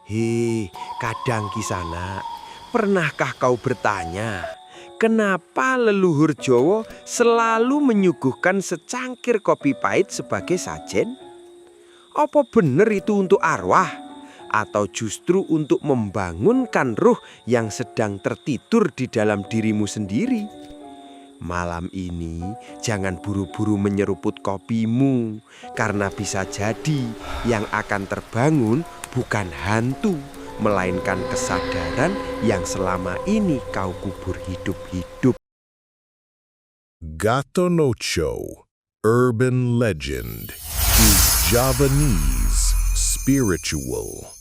Hei, kadang Kisana, pernahkah kau bertanya, kenapa leluhur Jawa selalu menyuguhkan secangkir kopi pahit sebagai sajen? Apa benar itu untuk arwah? Atau justru untuk membangunkan ruh yang sedang tertidur di dalam dirimu sendiri? Malam ini jangan buru-buru menyeruput kopimu, karena bisa jadi yang akan terbangun bukan hantu, melainkan kesadaran yang selama ini kau kubur hidup-hidup. Gato Nocho, urban legend, is Javanese spiritual.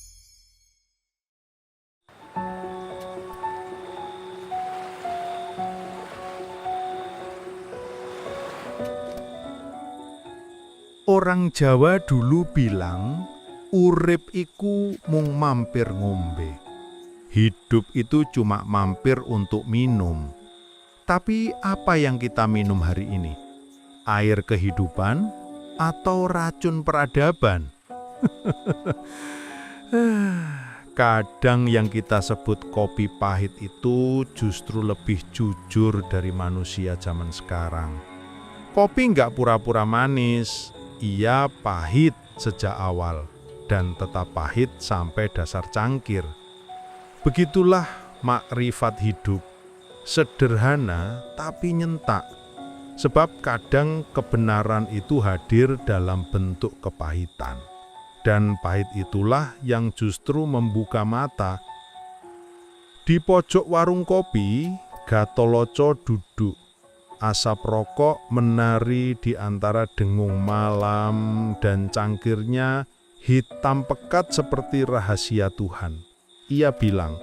Orang Jawa dulu bilang, urip iku mung mampir ngombe. Hidup itu cuma mampir untuk minum. Tapi apa yang kita minum hari ini? Air kehidupan atau racun peradaban? Kadang yang kita sebut kopi pahit itu justru lebih jujur dari manusia zaman sekarang. Kopi nggak pura-pura manis, ia pahit sejak awal dan tetap pahit sampai dasar cangkir. Begitulah makrifat hidup, sederhana tapi nyentak. Sebab kadang kebenaran itu hadir dalam bentuk kepahitan. Dan pahit itulah yang justru membuka mata. Di pojok warung kopi, Gatoloco duduk. Asap rokok menari di antara dengung malam dan cangkirnya hitam pekat seperti rahasia Tuhan. Ia bilang,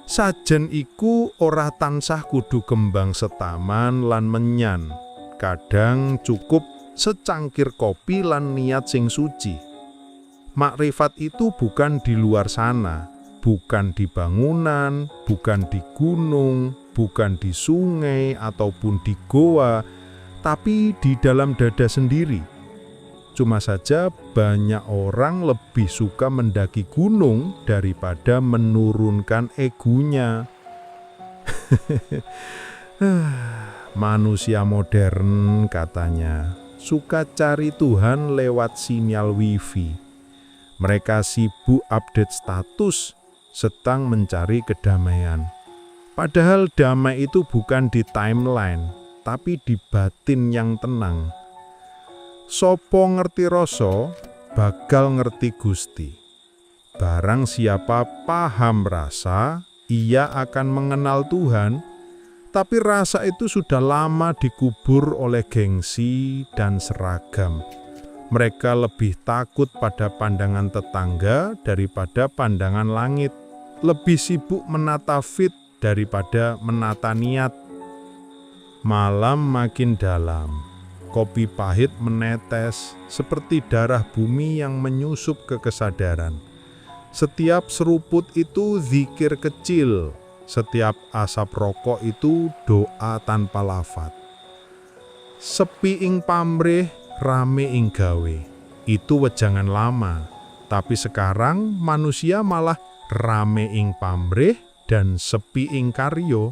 sajen iku ora tansah kudu kembang setaman lan menyan. Kadang cukup secangkir kopi lan niat sing suci. Makrifat itu bukan di luar sana, bukan di bangunan, bukan di gunung, bukan di sungai ataupun di goa, tapi di dalam dada sendiri. Cuma saja banyak orang lebih suka mendaki gunung daripada menurunkan egonya. Manusia modern katanya suka cari Tuhan lewat sinyal wifi. Mereka sibuk update status, sedang mencari kedamaian. Padahal damai itu bukan di timeline, tapi di batin yang tenang. Sopo ngerti rasa, bakal ngerti Gusti. Barang siapa paham rasa, ia akan mengenal Tuhan, tapi rasa itu sudah lama dikubur oleh gengsi dan seragam. Mereka lebih takut pada pandangan tetangga daripada pandangan langit, lebih sibuk menata fit daripada menata niat. Malam makin dalam, kopi pahit menetes seperti darah bumi yang menyusup ke kesadaran. Setiap seruput itu zikir kecil, setiap asap rokok itu doa tanpa lafaz. Sepi ing pamrih, rame ing gawe. Itu wejangan lama, tapi sekarang manusia malah rame ing pamrih dan sepi ing karyo.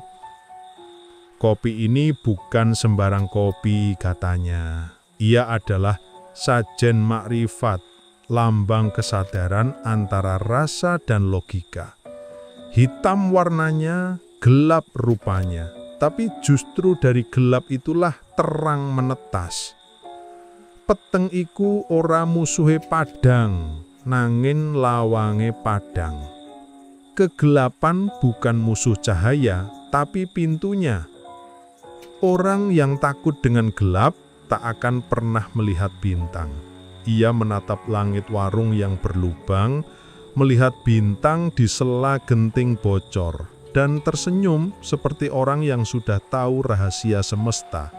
Kopi ini bukan sembarang kopi katanya. Ia adalah sajen makrifat, lambang kesadaran antara rasa dan logika. Hitam warnanya, gelap rupanya, tapi justru dari gelap itulah terang menetas. Peteng iku ora musuhe padang, nanging lawange padang. Kegelapan bukan musuh cahaya, tapi pintunya. Orang yang takut dengan gelap tak akan pernah melihat bintang. Ia menatap langit warung yang berlubang, melihat bintang di sela genting bocor, dan tersenyum seperti orang yang sudah tahu rahasia semesta.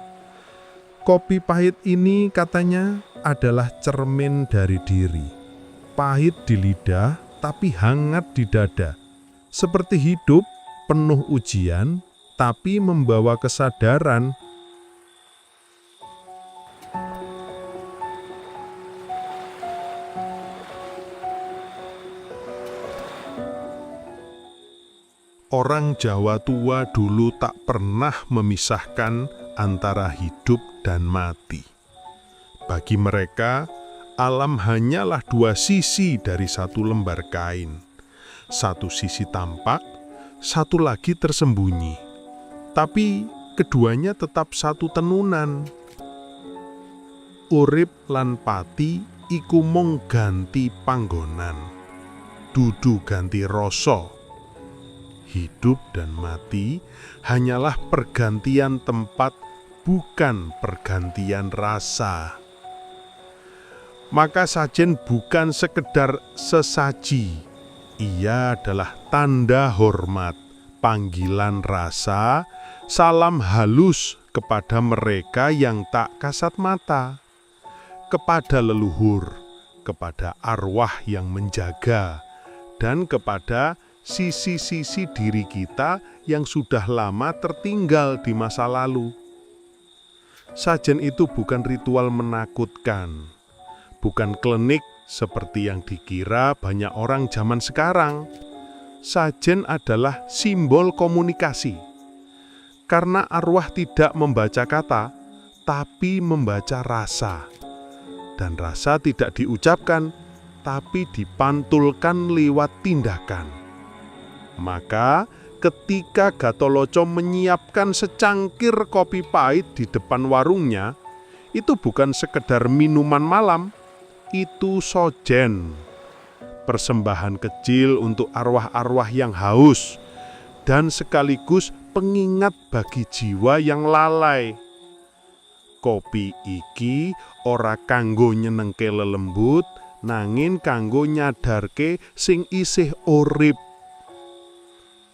Kopi pahit ini katanya adalah cermin dari diri. Pahit di lidah, tapi hangat di dada. Seperti hidup, penuh ujian, tapi membawa kesadaran. Orang Jawa tua dulu tak pernah memisahkan antara hidup dan mati. Bagi mereka, alam hanyalah dua sisi dari satu lembar kain. Satu sisi tampak, satu lagi tersembunyi. Tapi keduanya tetap satu tenunan. Urip lan pati iku mung ganti panggonan. Dudu ganti rasa. Hidup dan mati hanyalah pergantian tempat, bukan pergantian rasa. Maka sajen bukan sekedar sesaji. Ia adalah tanda hormat, panggilan rasa, salam halus kepada mereka yang tak kasat mata, kepada leluhur, kepada arwah yang menjaga, dan kepada sisi-sisi diri kita yang sudah lama tertinggal di masa lalu. Sajen itu bukan ritual menakutkan, bukan klinik seperti yang dikira banyak orang zaman sekarang. Sajen adalah simbol komunikasi. Karena arwah tidak membaca kata, tapi membaca rasa. Dan rasa tidak diucapkan, tapi dipantulkan lewat tindakan. Maka ketika Gatholoco menyiapkan secangkir kopi pahit di depan warungnya, itu bukan sekedar minuman malam, itu sojen. Persembahan kecil untuk arwah-arwah yang haus, dan sekaligus pengingat bagi jiwa yang lalai. Kopi iki ora kanggo nyenengke lelembut, nanging kanggo nyadarke sing isih urip.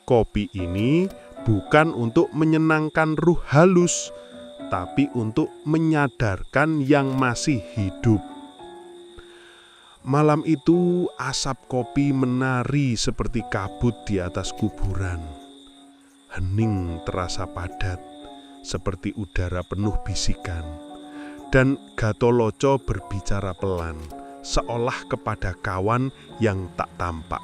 Kopi ini bukan untuk menyenangkan ruh halus, tapi untuk menyadarkan yang masih hidup. Malam itu asap kopi menari seperti kabut di atas kuburan. Hening terasa padat, seperti udara penuh bisikan. Dan Gatholoco berbicara pelan, seolah kepada kawan yang tak tampak.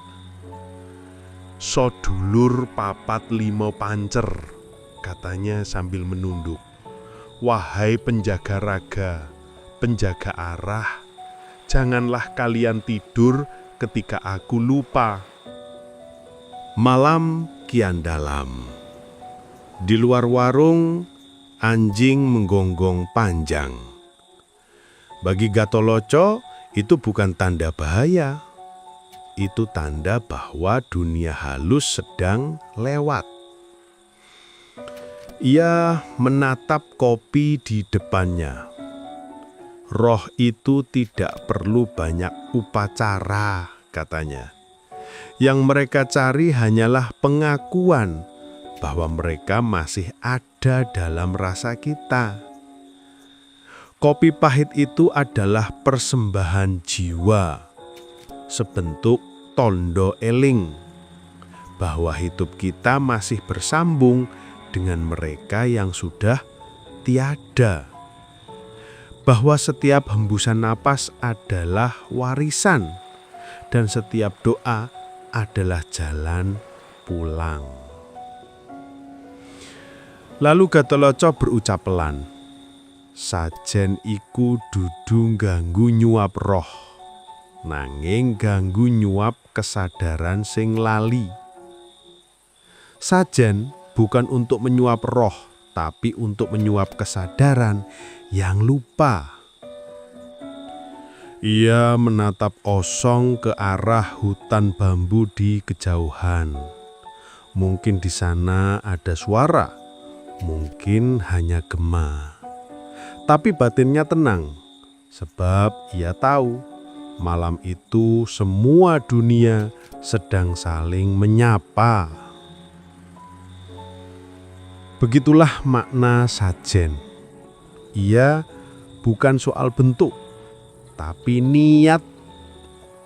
"Sodulur papat limo pancer," katanya sambil menunduk. "Wahai penjaga raga, penjaga arah, janganlah kalian tidur ketika aku lupa." Malam kian dalam. Di luar warung, anjing menggonggong panjang. Bagi Gatholoco, itu bukan tanda bahaya. Itu tanda bahwa dunia halus sedang lewat. Ia menatap kopi di depannya. Roh itu tidak perlu banyak upacara, katanya. Yang mereka cari hanyalah pengakuan bahwa mereka masih ada dalam rasa kita. Kopi pahit itu adalah persembahan jiwa, sebentuk tondo eling bahwa hidup kita masih bersambung dengan mereka yang sudah tiada. Bahwa setiap hembusan napas adalah warisan dan setiap doa adalah jalan pulang. Lalu Gatholoco berucap pelan, "Sajen iku dudu ganggu nyuap roh, nanging ganggu nyuap kesadaran sing lali." Sajen bukan untuk menyuap roh, tapi untuk menyuap kesadaran yang lupa. Ia menatap osong ke arah hutan bambu di kejauhan. Mungkin di sana ada suara, mungkin hanya gema. Tapi batinnya tenang, sebab ia tahu malam itu semua dunia sedang saling menyapa. Begitulah makna sajen. Ia bukan soal bentuk, tapi niat.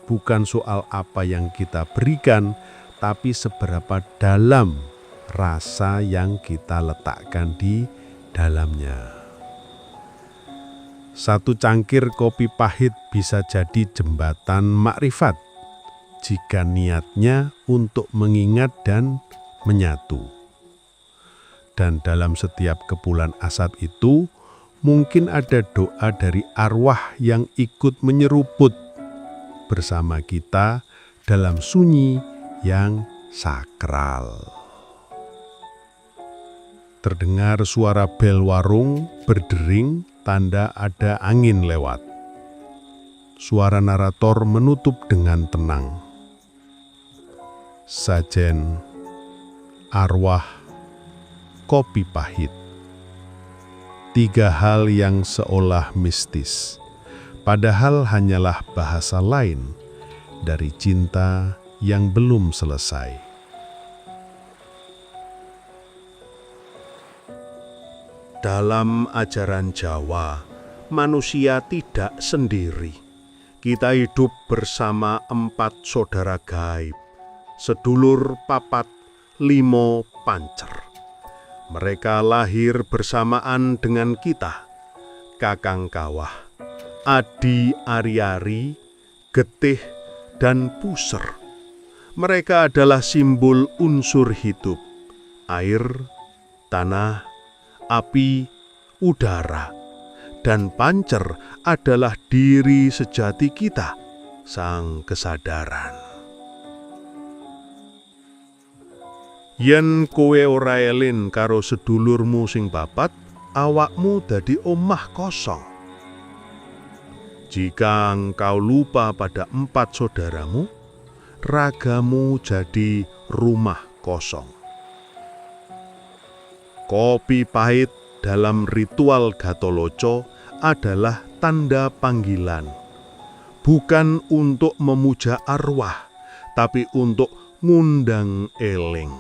Bukan soal apa yang kita berikan, tapi seberapa dalam rasa yang kita letakkan di dalamnya. Satu cangkir kopi pahit bisa jadi jembatan makrifat jika niatnya untuk mengingat dan menyatu. Dan dalam setiap kepulan asap itu, mungkin ada doa dari arwah yang ikut menyeruput bersama kita dalam sunyi yang sakral. Terdengar suara bel warung berdering, tanda ada angin lewat. Suara narator menutup dengan tenang. Sajen, arwah, kopi pahit. 3 hal yang seolah mistis, padahal hanyalah bahasa lain dari cinta yang belum selesai. Dalam ajaran Jawa, manusia tidak sendiri. Kita hidup bersama 4 saudara gaib, sedulur papat 5 pancer. Mereka lahir bersamaan dengan kita, Kakang Kawah, Adi Ari-ari, Getih, dan Puser. Mereka adalah simbol unsur hidup, air, tanah, api, udara, dan pancer adalah diri sejati kita, sang kesadaran. Yen kowe ora elin karo sedulurmu sing papat, awakmu dadi omah kosong. Jika engkau lupa pada 4 saudaramu, ragamu jadi rumah kosong. Kopi pahit dalam ritual Gatholoco adalah tanda panggilan, bukan untuk memuja arwah, tapi untuk ngundang eling,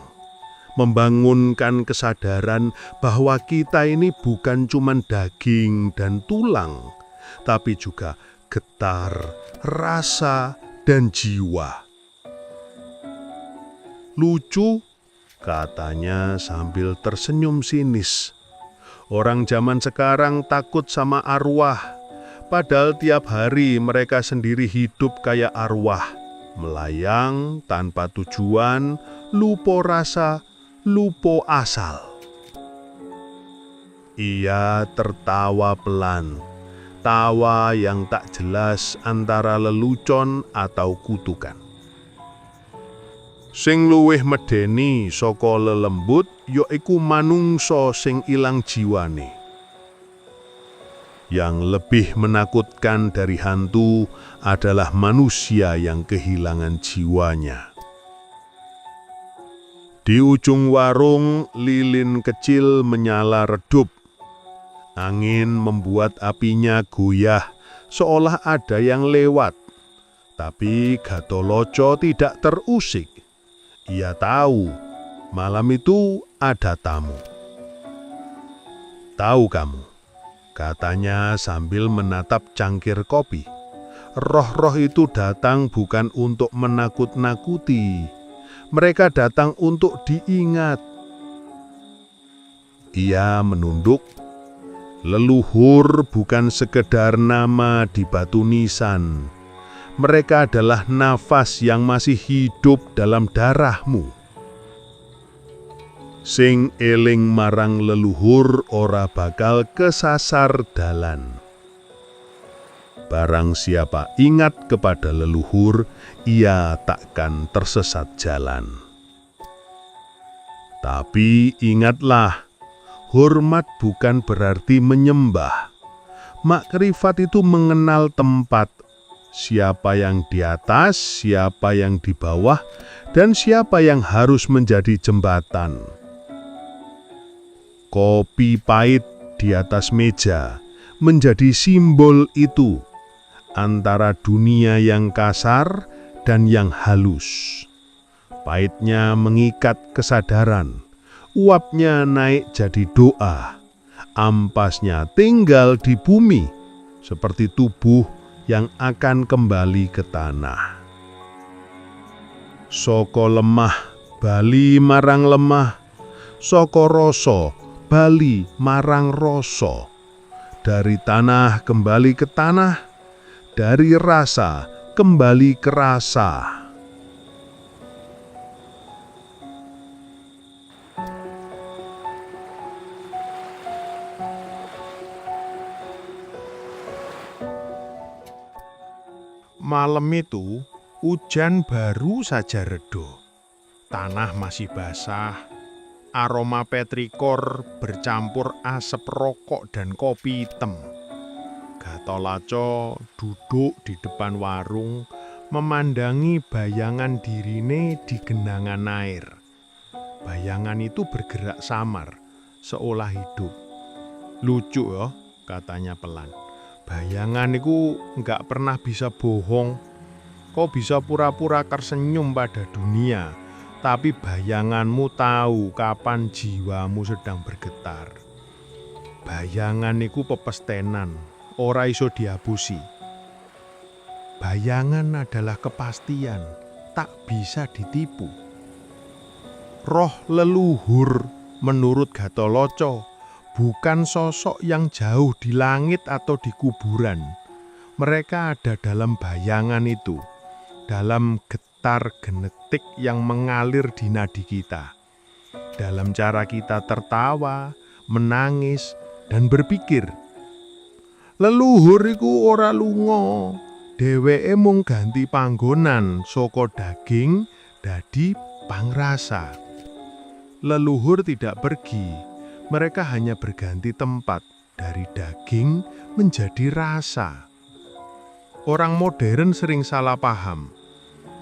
membangunkan kesadaran bahwa kita ini bukan cuma daging dan tulang, tapi juga getar, rasa, dan jiwa. Lucu, katanya sambil tersenyum sinis. Orang zaman sekarang takut sama arwah, padahal tiap hari mereka sendiri hidup kayak arwah, melayang tanpa tujuan, lupa rasa, lupa asal. Ia tertawa pelan, tawa yang tak jelas antara lelucon atau kutukan. Sing luwih medeni saka lelembut yaiku manungsa sing ilang jiwane. Yang lebih menakutkan dari hantu adalah manusia yang kehilangan jiwanya. Di ujung warung, lilin kecil menyala redup. Angin membuat apinya goyah, seolah ada yang lewat. Tapi Gatholoco tidak terusik. Ia tahu malam itu ada tamu. Tahu kamu, katanya sambil menatap cangkir kopi. Roh-roh itu datang bukan untuk menakut-nakuti. Mereka datang untuk diingat. Ia menunduk. Leluhur bukan sekedar nama di batu nisan. Mereka adalah nafas yang masih hidup dalam darahmu. Sing eling marang leluhur ora bakal kesasar dalan. Barang siapa ingat kepada leluhur, ia takkan tersesat jalan. Tapi ingatlah, hormat bukan berarti menyembah. Makrifat itu mengenal tempat, siapa yang di atas, siapa yang di bawah, dan siapa yang harus menjadi jembatan. Kopi pahit di atas meja menjadi simbol itu, antara dunia yang kasar dan yang halus. Pahitnya mengikat kesadaran, uapnya naik jadi doa, ampasnya tinggal di bumi, seperti tubuh yang akan kembali ke tanah. Soko lemah bali marang lemah, soko rasa bali marang rasa. Dari tanah kembali ke tanah, dari rasa kembali ke rasa. Malam itu, hujan baru saja reda. Tanah masih basah, aroma petrikor bercampur asap rokok dan kopi hitam. Gatholoco duduk di depan warung, memandangi bayangan dirine di genangan air. Bayangan itu bergerak samar, seolah hidup. Lucu ya, katanya pelan. Bayangan itu nggak pernah bisa bohong. Kau bisa pura-pura tersenyum pada dunia, tapi bayanganmu tahu kapan jiwamu sedang bergetar. Bayangan itu pepestenan, ora iso diapusi. Bayangan adalah kepastian, tak bisa ditipu. Roh leluhur menurut Gatholoco bukan sosok yang jauh di langit atau di kuburan. Mereka ada dalam bayangan itu, dalam getar genetik yang mengalir di nadi kita, dalam cara kita tertawa, menangis, dan berpikir. Leluhur iku ora lunga, dheweke mung ganti panggonan saka daging dadi pangrasa. Leluhur tidak pergi. Mereka hanya berganti tempat dari daging menjadi rasa. Orang modern sering salah paham.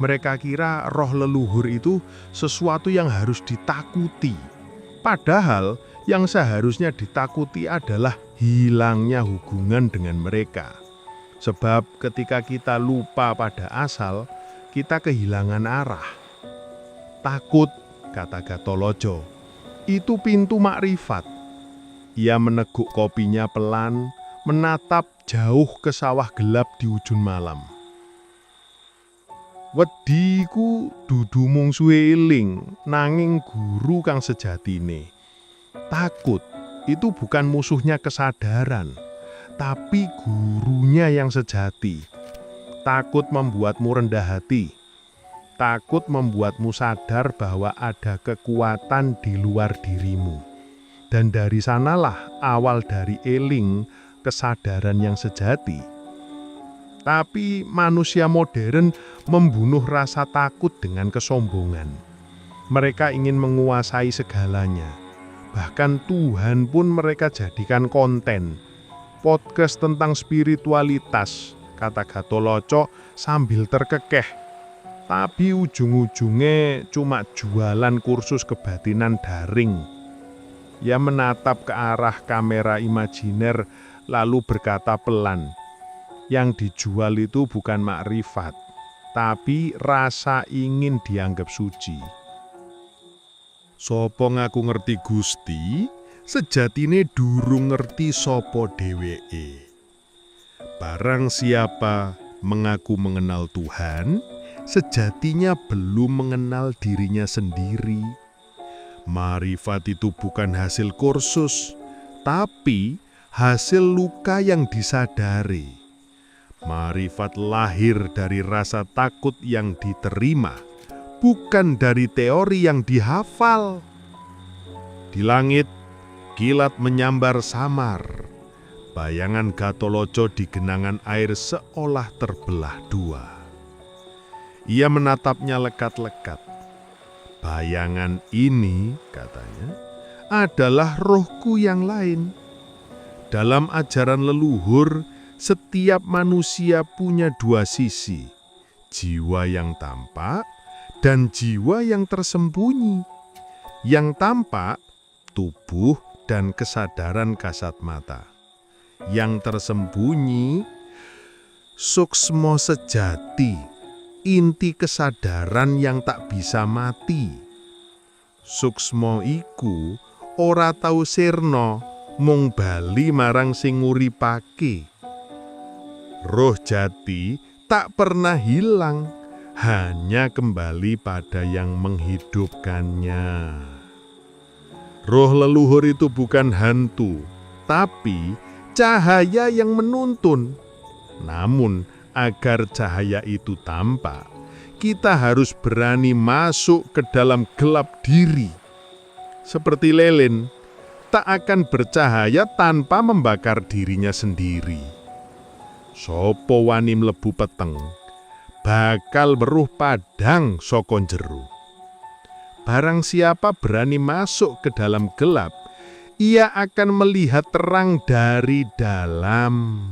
Mereka kira roh leluhur itu sesuatu yang harus ditakuti. Padahal yang seharusnya ditakuti adalah hilangnya hubungan dengan mereka. Sebab ketika kita lupa pada asal, kita kehilangan arah. Takut, kata Gatholoco, itu pintu makrifat. Ia meneguk kopinya pelan, menatap jauh ke sawah gelap di ujung malam. Wedi ku dudu mung suwe eling, nanging guru kang sejatine. Takut itu bukan musuhnya kesadaran, tapi gurunya yang sejati. Takut membuatmu rendah hati. Takut membuatmu sadar bahwa ada kekuatan di luar dirimu. Dan dari sanalah awal dari eling, kesadaran yang sejati. Tapi manusia modern membunuh rasa takut dengan kesombongan. Mereka ingin menguasai segalanya. Bahkan Tuhan pun mereka jadikan konten. Podcast tentang spiritualitas, kata Gatholoco sambil terkekeh. Tapi ujung-ujungnya cuma jualan kursus kebatinan daring. Ia menatap ke arah kamera imajiner lalu berkata pelan, yang dijual itu bukan makrifat, tapi rasa ingin dianggap suci. Sopo ngaku ngerti Gusti, sejatine durung ngerti sopo dheweke. Barang siapa mengaku mengenal Tuhan, sejatinya belum mengenal dirinya sendiri. Marifat itu bukan hasil kursus, tapi hasil luka yang disadari. Marifat lahir dari rasa takut yang diterima, bukan dari teori yang dihafal. Di langit, kilat menyambar samar. Bayangan Gatholoco di genangan air seolah terbelah dua. Ia menatapnya lekat-lekat. Bayangan ini, katanya, adalah rohku yang lain. Dalam ajaran leluhur, setiap manusia punya dua sisi, jiwa yang tampak dan jiwa yang tersembunyi. Yang tampak, tubuh dan kesadaran kasat mata. Yang tersembunyi, suksma sejati, inti kesadaran yang tak bisa mati. Suksma iku ora tau sirna, mung bali marang sing nguripake. Roh jati tak pernah hilang, hanya kembali pada yang menghidupkannya. Roh leluhur itu bukan hantu, tapi cahaya yang menuntun. Namun, agar cahaya itu tampak, kita harus berani masuk ke dalam gelap diri. Seperti lilin, tak akan bercahaya tanpa membakar dirinya sendiri. Sopo wani mlebu peteng, bakal weruh padhang saka jero. Barang siapa berani masuk ke dalam gelap, ia akan melihat terang dari dalam.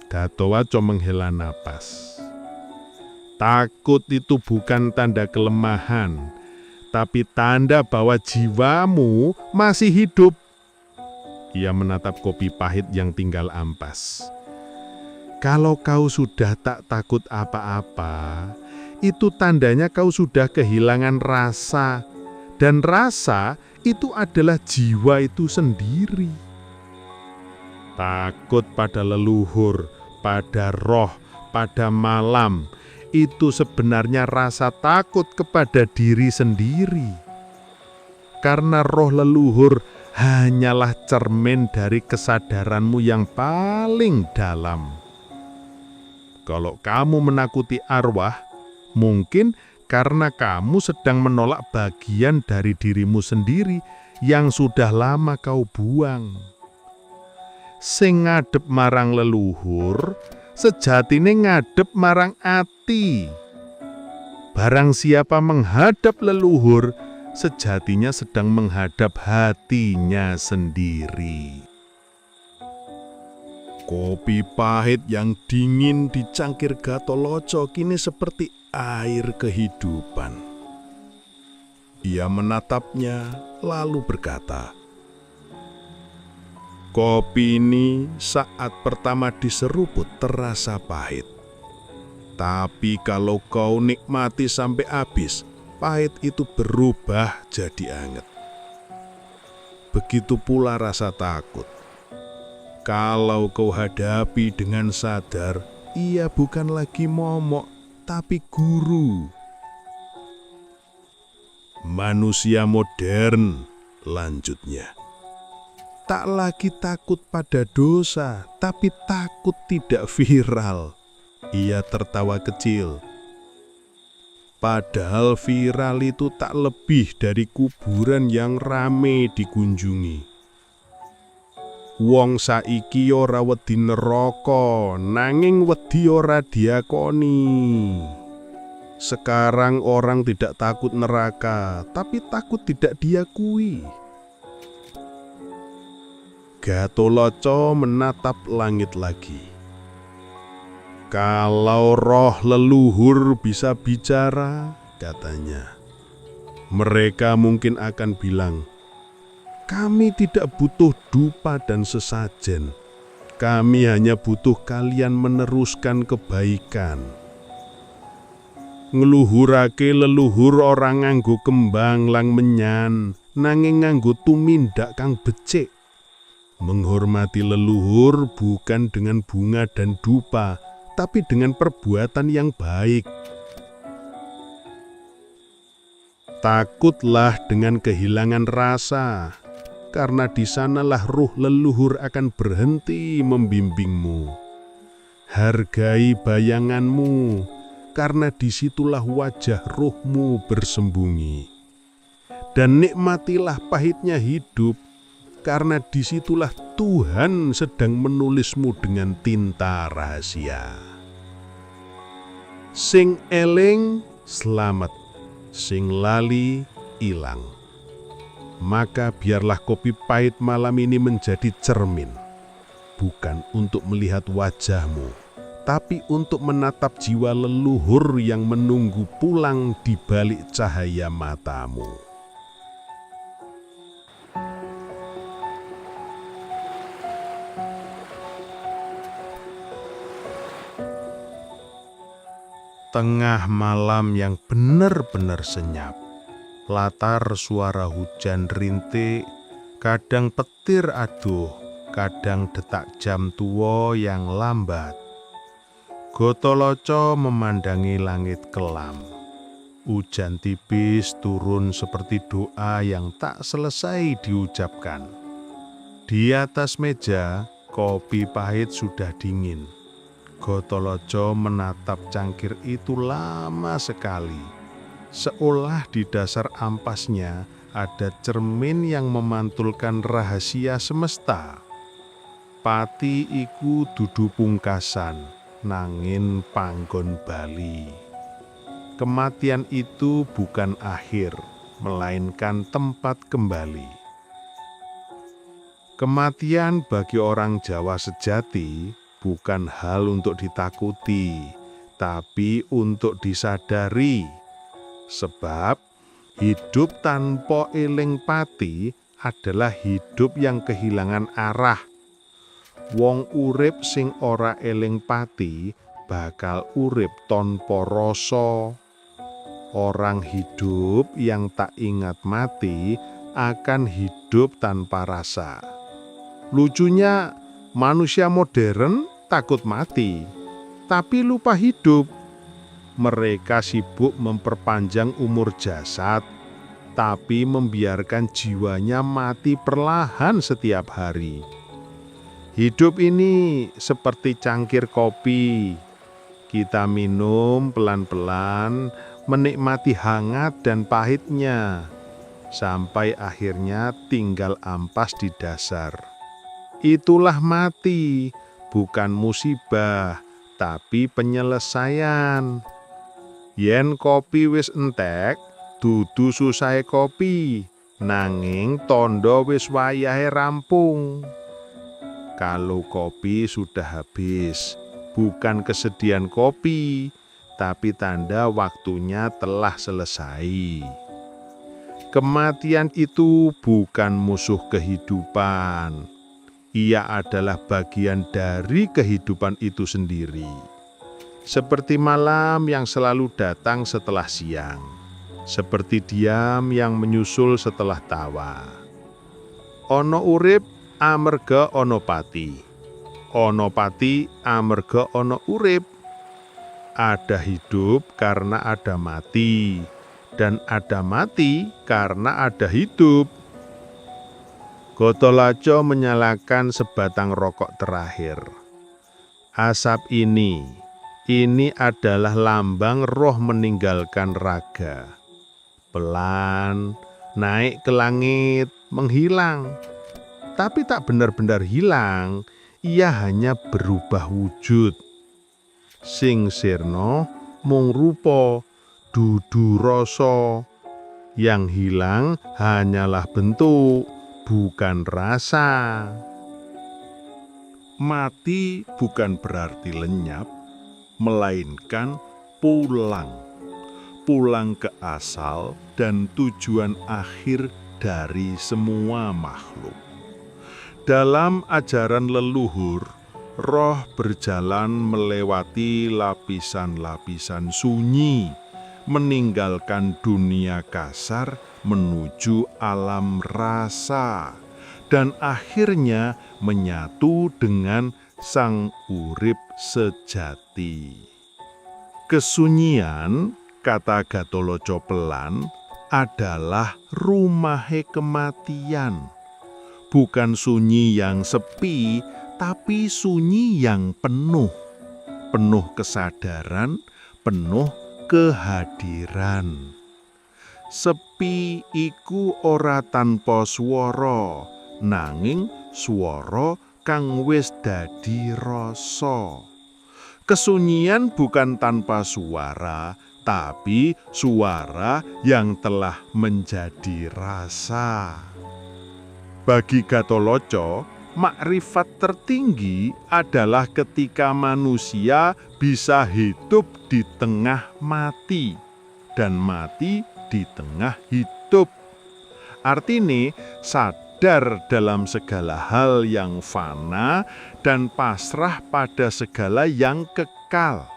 Dato Waco menghela napas. Takut itu bukan tanda kelemahan, tapi tanda bahwa jiwamu masih hidup. Ia menatap kopi pahit yang tinggal ampas. Kalau kau sudah tak takut apa-apa, itu tandanya kau sudah kehilangan rasa. Dan rasa itu adalah jiwa itu sendiri. Takut pada leluhur, pada roh, pada malam, itu sebenarnya rasa takut kepada diri sendiri. Karena roh leluhur hanyalah cermin dari kesadaranmu yang paling dalam. Kalau kamu menakuti arwah, mungkin karena kamu sedang menolak bagian dari dirimu sendiri yang sudah lama kau buang. Sing ngadep marang leluhur, sejatine ngadep marang ati. Barang siapa menghadap leluhur, sejatinya sedang menghadap hatinya sendiri. Kopi pahit yang dingin di cangkir Gatoloco kini seperti air kehidupan. Ia menatapnya lalu berkata, kopi ini saat pertama diseruput terasa pahit. Tapi kalau kau nikmati sampai habis, pahit itu berubah jadi anget. Begitu pula rasa takut. Kalau kau hadapi dengan sadar, ia bukan lagi momok, tapi guru. Manusia modern, lanjutnya, tak lagi takut pada dosa, tapi takut tidak viral. Ia tertawa kecil. Padahal viral itu tak lebih dari kuburan yang rame dikunjungi. Wong saiki ora wedi neraka, nanging wedi ora diakoni. Sekarang orang tidak takut neraka, tapi takut tidak diakui. Gatoloco menatap langit lagi. Kalau roh leluhur bisa bicara, katanya, mereka mungkin akan bilang, kami tidak butuh dupa dan sesajen. Kami hanya butuh kalian meneruskan kebaikan. Ngluhurake leluhur orang nganggo kembang lang menyan, nanging nganggo tumindak kang becik. Menghormati leluhur bukan dengan bunga dan dupa, tapi dengan perbuatan yang baik. Takutlah dengan kehilangan rasa, karena di sanalah ruh leluhur akan berhenti membimbingmu. Hargai bayanganmu, karena disitulah wajah ruhmu bersembunyi. Dan nikmatilah pahitnya hidup, karena disitulah Tuhan sedang menulismu dengan tinta rahasia. Sing eling, selamat. Sing lali, ilang. Maka biarlah kopi pahit malam ini menjadi cermin, bukan untuk melihat wajahmu, tapi untuk menatap jiwa leluhur yang menunggu pulang di balik cahaya matamu. Tengah malam yang benar-benar senyap, latar suara hujan rintik, kadang petir aduh, kadang detak jam tua yang lambat. Gatoloco memandangi langit kelam. Hujan tipis turun seperti doa yang tak selesai diucapkan. Di atas meja, kopi pahit sudah dingin. Gatoloco menatap cangkir itu lama sekali. Seolah di dasar ampasnya ada cermin yang memantulkan rahasia semesta. Pati iku dudu pungkasan, nangin panggon bali. Kematian itu bukan akhir, melainkan tempat kembali. Kematian bagi orang Jawa sejati bukan hal untuk ditakuti, tapi untuk disadari. Sebab hidup tanpa eling pati adalah hidup yang kehilangan arah. Wong urip sing ora eling pati bakal urip tanpa rasa. Orang hidup yang tak ingat mati akan hidup tanpa rasa. Lucunya, manusia modern takut mati, tapi lupa hidup. Mereka sibuk memperpanjang umur jasad, tapi membiarkan jiwanya mati perlahan setiap hari. Hidup ini seperti cangkir kopi. Kita minum pelan-pelan, menikmati hangat dan pahitnya, sampai akhirnya tinggal ampas di dasar. Itulah mati, bukan musibah, tapi penyelesaian. Yen kopi wis entek, dudu susahe kopi, nanging tondo wis wayahe rampung. Kalau kopi sudah habis, bukan kesedihan kopi, tapi tanda waktunya telah selesai. Kematian itu bukan musuh kehidupan. Ia adalah bagian dari kehidupan itu sendiri. Seperti malam yang selalu datang setelah siang. Seperti diam yang menyusul setelah tawa. Ono urip amerga ono pati. Ono pati amerga ono urip. Ada hidup karena ada mati. Dan ada mati karena ada hidup. Gotolaco menyalakan sebatang rokok terakhir. Asap ini adalah lambang roh meninggalkan raga. Pelan, naik ke langit, menghilang. Tapi tak benar-benar hilang, ia hanya berubah wujud. Sing sirna mung rupa, dudu rasa. Yang hilang hanyalah bentuk, bukan rasa. Mati bukan berarti lenyap, melainkan pulang. Pulang ke asal dan tujuan akhir dari semua makhluk. Dalam ajaran leluhur, roh berjalan melewati lapisan-lapisan sunyi, meninggalkan dunia kasar menuju alam rasa, dan akhirnya menyatu dengan sang urip sejati. Kesunyian, kata Gatholoco pelan, adalah rumahe kematian. Bukan sunyi yang sepi, tapi sunyi yang penuh. Penuh kesadaran, penuh kehadiran. Sepi iku ora tanpa swara, nanging swara kang wis dadi rasa. Kesunyian bukan tanpa suara, tapi suara yang telah menjadi rasa. Bagi Gatholoco, makrifat tertinggi adalah ketika manusia bisa hidup di tengah mati dan mati di tengah hidup. Artinya sadar dalam segala hal yang fana dan pasrah pada segala yang kekal.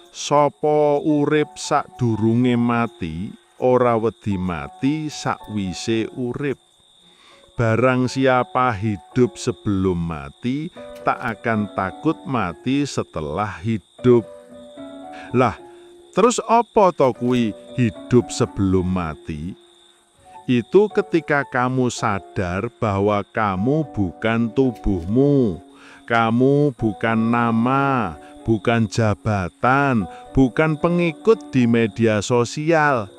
Sapa urip sadurunge mati, ora wedi mati sakwise urip. Barang siapa hidup sebelum mati, tak akan takut mati setelah hidup. Lah, terus apa to kuwi hidup sebelum mati? Itu ketika kamu sadar bahwa kamu bukan tubuhmu, kamu bukan nama, bukan jabatan, bukan pengikut di media sosial.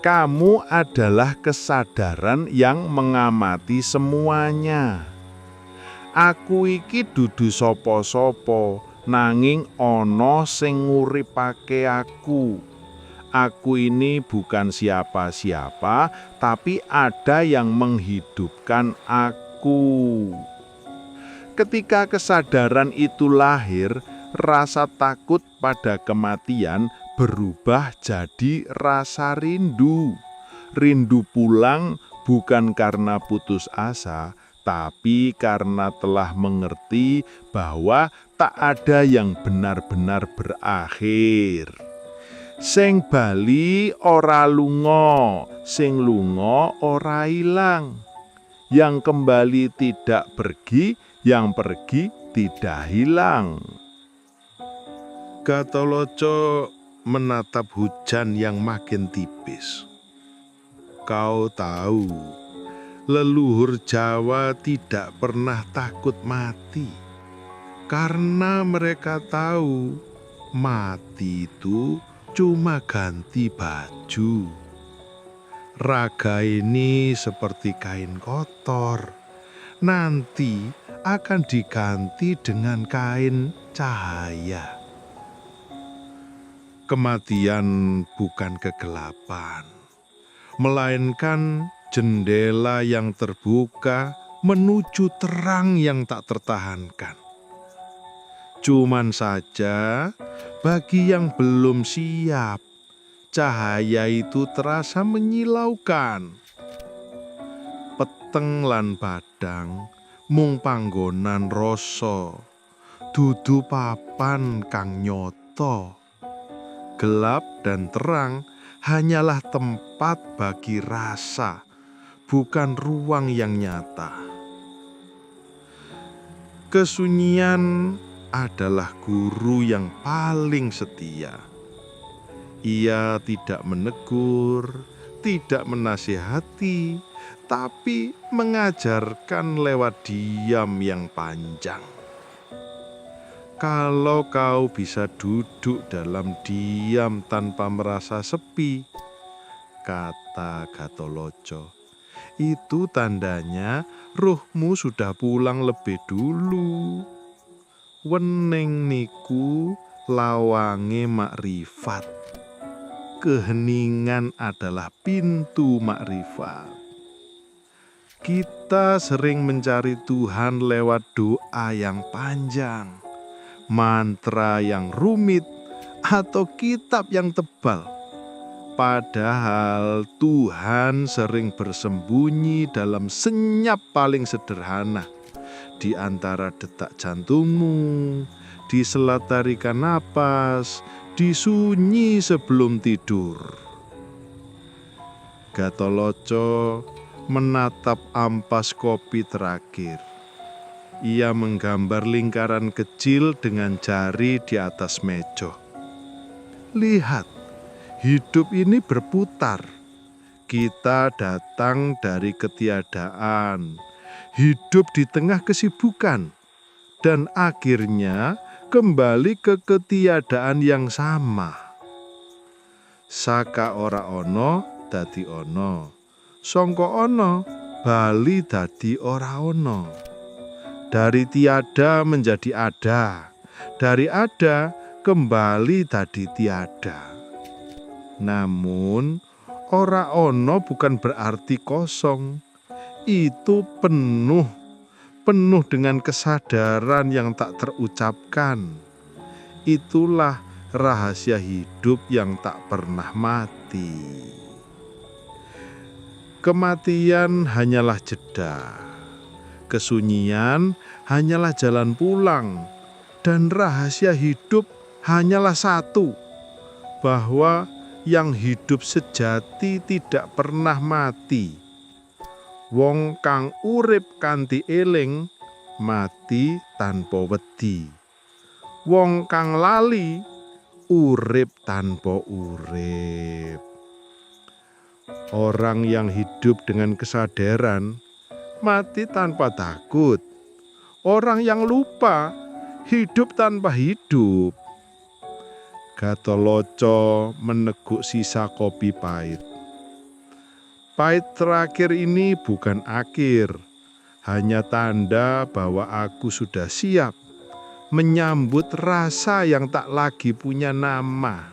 Kamu adalah kesadaran yang mengamati semuanya. Aku iki dudu sapa-sapa, nanging ana sing nguripake aku. Aku ini bukan siapa-siapa, tapi ada yang menghidupkan aku. Ketika kesadaran itu lahir, rasa takut pada kematian berubah jadi rasa rindu. Rindu pulang bukan karena putus asa, tapi karena telah mengerti bahwa tak ada yang benar-benar berakhir. Sing bali ora lunga, sing lunga ora ilang. Yang kembali tidak pergi, yang pergi tidak hilang. Gatholoco menatap hujan yang makin tipis. Kau tahu, leluhur Jawa tidak pernah takut mati. Karena mereka tahu, mati itu cuma ganti baju. Raga ini seperti kain kotor, nanti akan diganti dengan kain cahaya. Kematian bukan kegelapan, melainkan jendela yang terbuka menuju terang yang tak tertahankan. Cuman saja, bagi yang belum siap, cahaya itu terasa menyilaukan. Peteng lan badang mung panggonan rasa, dudu papan kang nyoto. Gelap dan terang hanyalah tempat bagi rasa, bukan ruang yang nyata. Kesunyian adalah guru yang paling setia. Ia tidak menegur, tidak menasihati, tapi mengajarkan lewat diam yang panjang. Kalau kau bisa duduk dalam diam tanpa merasa sepi, kata Gatholoco, itu tandanya ruhmu sudah pulang lebih dulu. Wening niku lawange makrifat. Keheningan adalah pintu makrifat. Kita sering mencari Tuhan lewat doa yang panjang, mantra yang rumit, atau kitab yang tebal. Padahal Tuhan sering bersembunyi dalam senyap paling sederhana, di antara detak jantungmu, di selat tarikan napas, di sunyi sebelum tidur. Gatholoco menatap ampas kopi terakhir. Ia menggambar lingkaran kecil dengan jari di atas meja. Lihat, hidup ini berputar. Kita datang dari ketiadaan, hidup di tengah kesibukan, dan akhirnya kembali ke ketiadaan yang sama. Saka ora ono dadi ono, sangka ono bali dadi ora ono. Dari tiada menjadi ada, dari ada kembali dadi tiada. Namun ora ono bukan berarti kosong. Itu penuh dengan kesadaran yang tak terucapkan. Itulah rahasia hidup yang tak pernah mati. Kematian hanyalah jeda, kesunyian hanyalah jalan pulang, dan rahasia hidup hanyalah satu, bahwa yang hidup sejati tidak pernah mati. Wong kang urip kanthi eling, mati tanpa wedi. Wong kang lali, urip tanpa urip. Orang yang hidup dengan kesadaran, mati tanpa takut. Orang yang lupa, hidup tanpa hidup. Gatholoco meneguk sisa kopi pahit. Pahit terakhir ini bukan akhir, hanya tanda bahwa aku sudah siap. menyambut rasa yang tak lagi punya nama.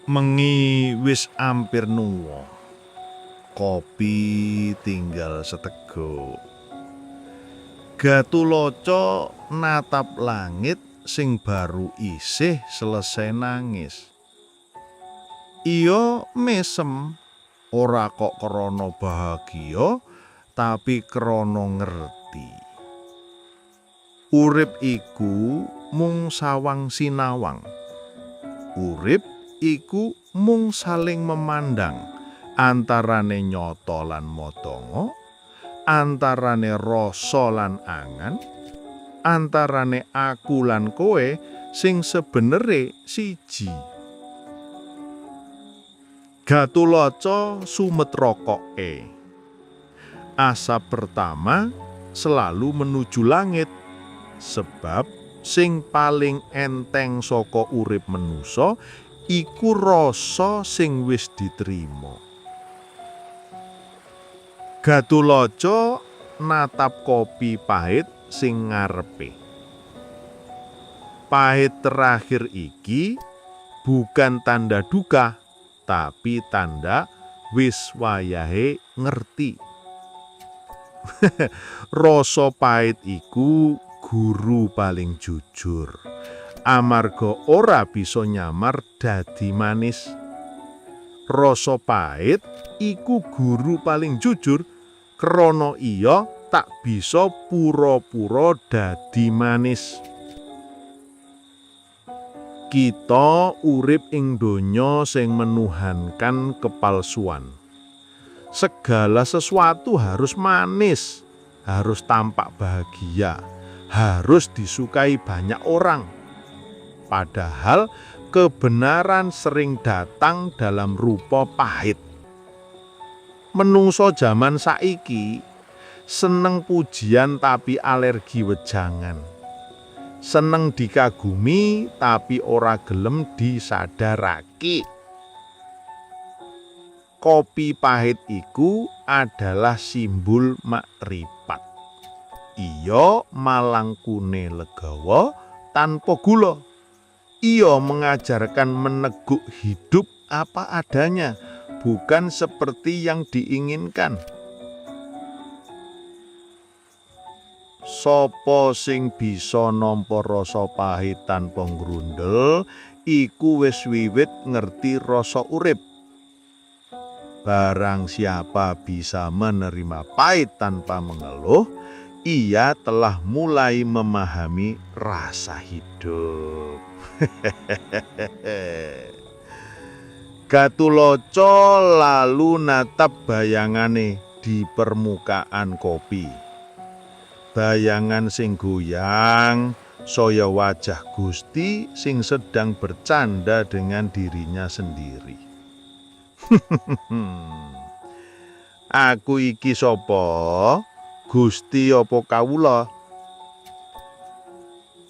Mengi wis ampir nuwa, kopi tinggal seteguk. Gatulaca natap langit sing baru isih selesai nangis. Iya mesem, ora kok krana bahagia, tapi krana ngerti. Urip iku mung sawang sinawang. Urip iku mung saling memandang, antarane nyata lan modongo, antarane rasa lan angan, antarane aku lan kowe sing sebenere siji. Gatulaca sumetrokoke. Asap pertama selalu menuju langit, sebab sing paling enteng saka urip manusa iku rasa sing wis diterima. Gatulaca natap kopi pahit sing ngarepe. Pahit terakhir iki bukan tanda duka, tapi tanda wis wayahe ngerti. Rasa pahit iku guru paling jujur. Amarga ora bisa nyamar dadi manis. Rasa pahit iku guru paling jujur, krana iya tak bisa pura-pura dadi manis. Kita urip ing donya sing menuhankan kepalsuan. Segala sesuatu harus manis, harus tampak bahagia, harus disukai banyak orang. Padahal kebenaran sering datang dalam rupa pahit. Menungso jaman saiki seneng pujian tapi alergi wejangan. Seneng dikagumi tapi ora gelem disadarake. Kopi pahit iku adalah simbol makrifat. Iya malangkune legawa tanpa gula. Ia mengajarkan meneguk hidup apa adanya, bukan seperti yang diinginkan. Sapa sing bisa nampa rasa pahit tanpa ngrundel, iku wis wiwit ngerti rasa urip. Barang siapa bisa menerima pahit tanpa mengeluh, ia telah mulai memahami rasa hidup. Gatulaca lalu natap bayangane di permukaan kopi. Bayangan sing goyang saya wajah Gusti sing sedang bercanda dengan dirinya sendiri. Aku iki sapa? Gusti apa kawula?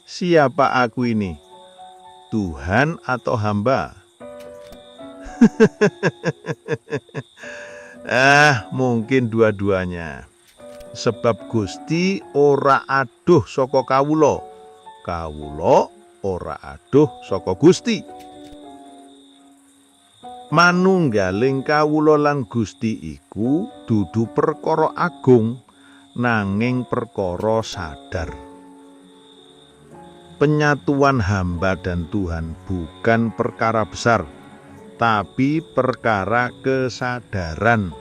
Siapa aku ini? Tuhan atau hamba? Mungkin dua-duanya. Sebab Gusti ora adoh saka kawula. Kawula ora adoh saka Gusti. Manunggaling kawula lan Gusti iku dudu perkara agung, nanging perkara sadar. Penyatuan hamba dan Tuhan bukan perkara besar, tapi perkara kesadaran.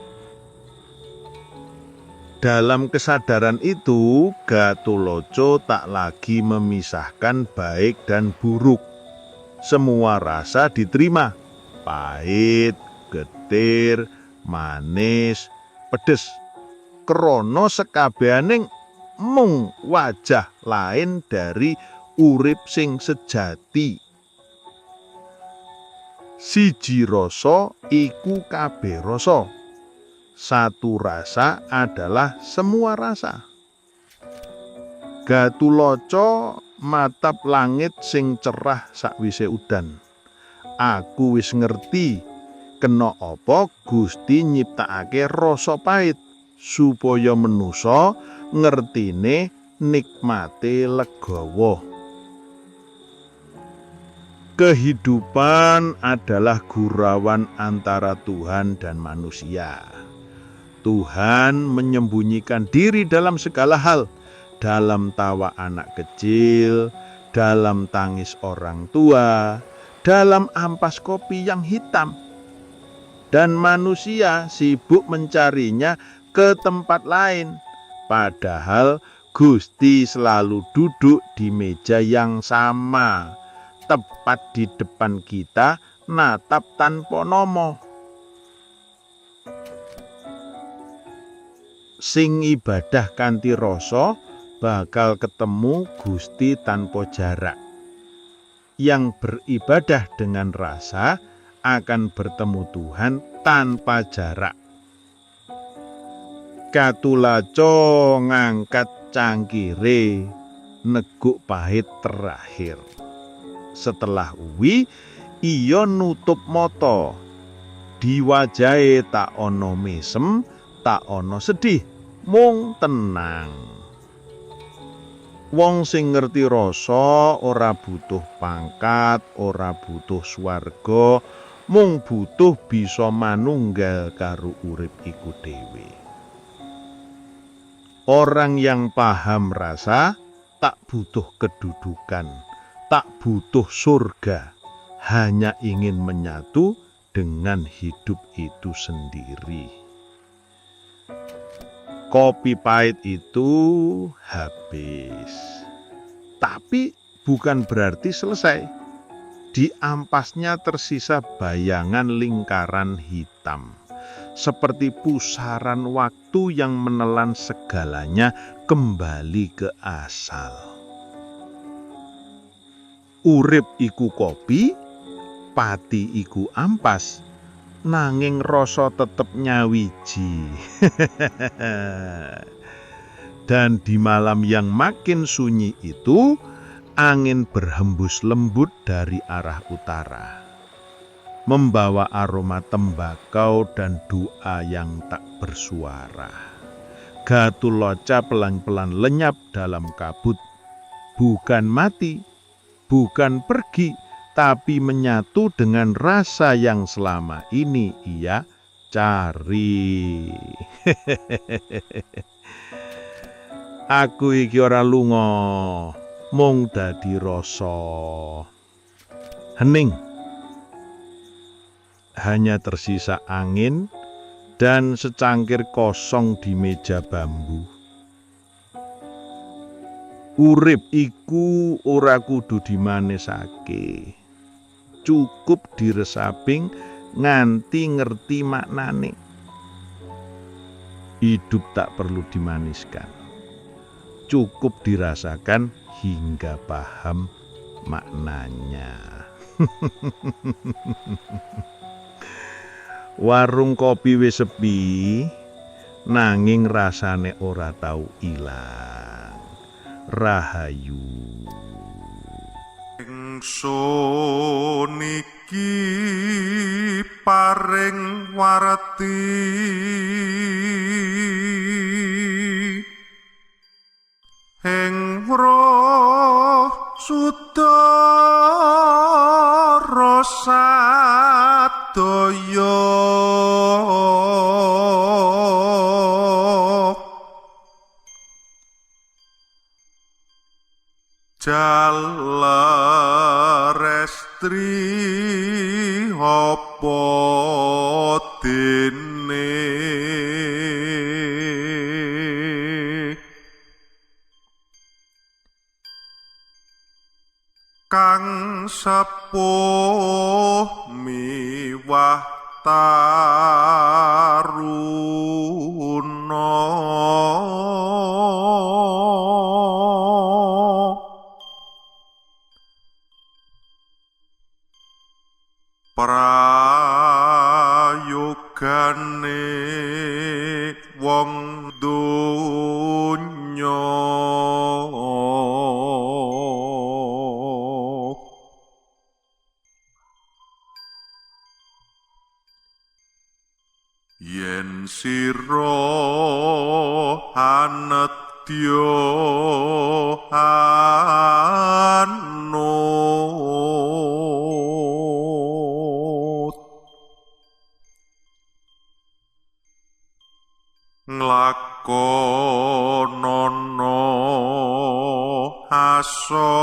Dalam kesadaran itu, Gatulaca tak lagi memisahkan baik dan buruk. Semua rasa diterima, pahit, getir, manis, pedes. Krana sekabehaning mung wajah lain dari urip sing sejati. Siji rasa iku kabeh rasa. Satu rasa adalah semua rasa. Gatulaca matap langit sing cerah sakwise udan. Aku wis ngerti Kena apa Gusti nyiptakake rasa pait supaya manusa ngertine nikmate legawa. Kehidupan adalah gurauan antara Tuhan dan manusia. Tuhan menyembunyikan diri dalam segala hal, dalam tawa anak kecil, dalam tangis orang tua, dalam ampas kopi yang hitam. Dan manusia sibuk mencarinya ke tempat lain, padahal Gusti selalu duduk di meja yang sama, tepat di depan kita, natap tanpa nomo. Sing ibadah kanthi rasa bakal ketemu Gusti tanpa jarak. Yang beribadah dengan rasa akan bertemu Tuhan tanpa jarak. Katulaco ngangkat cangkire, neguk pahit terakhir. Setelah uwi, iya nutup mata. Di wajahe tak ono mesem, tak ono sedih, mung tenang. Wong sing ngerti rasa ora butuh pangkat, ora butuh swarga, mung butuh bisa manunggal karo urip iku dhewe. Orang yang paham rasa tak butuh kedudukan, tak butuh surga, hanya ingin menyatu dengan hidup itu sendiri. Kopi pahit itu habis, tapi bukan berarti selesai. Di ampasnya tersisa bayangan lingkaran hitam, seperti pusaran waktu yang menelan segalanya kembali ke asal. Urip iku kopi, pati iku ampas, nanging rasa tetep nyawiji. Dan di malam yang makin sunyi itu, angin berhembus lembut dari arah utara, membawa aroma tembakau dan doa yang tak bersuara. Gatuloca pelan-pelan lenyap dalam kabut, bukan mati, bukan pergi, tapi menyatu dengan rasa yang selama ini ia cari. Aku iki ora lunga, mung dadi rasa. Hening. Hanya tersisa angin dan secangkir kosong di meja bambu. Urip iku ora kudu dimanesake. Cukup diresaping nganti ngerti maknane. Hidup tak perlu dimaniskan. Cukup dirasakan hingga paham maknanya. Warung kopi wis sepi, nanging rasane ora tau ilang. Rahayu. Ingsun iki paring warti ing roh sudara sadaya. Jalarestri apa dene kang sepuh miwah taruna prayogane wong donya. yen sira anetya anut nglakonana asor